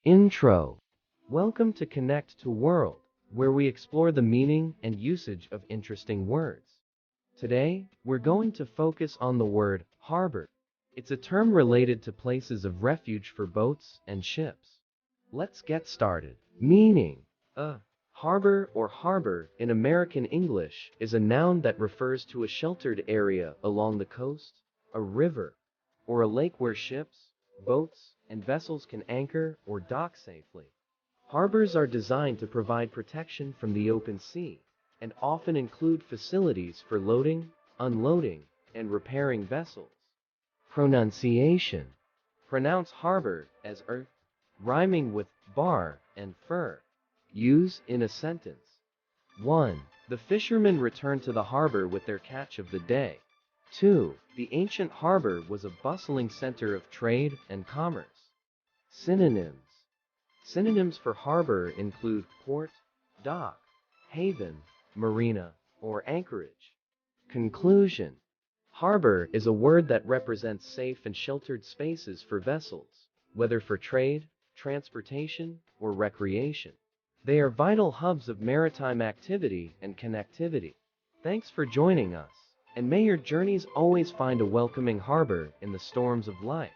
Intro. Welcome to Connect to World, where we explore the meaning and usage of interesting words. Today, we're going to focus on the word harbor. It's a term related to places of refuge for boats and ships. Let's get started. Meaning. A harbor or harbor in American English is a noun that refers to a sheltered area along the coast, a river, or a lake where ships, boats, and vessels can anchor or dock safely. Harbors are designed to provide protection from the open sea and often include facilities for loading, unloading, and repairing vessels. Pronunciation. Pronounce harbor as rhyming with bar and fur. Use in a sentence. 1. The fishermen returned to the harbor with their catch of the day. 2. The ancient harbor was a bustling center of trade and commerce. Synonyms. Synonyms for harbor include port, dock, haven, marina, or anchorage. Conclusion. Harbor is a word that represents safe and sheltered spaces for vessels, whether for trade, transportation, or recreation. They are vital hubs of maritime activity and connectivity. Thanks for joining us, and may your journeys always find a welcoming harbor in the storms of life.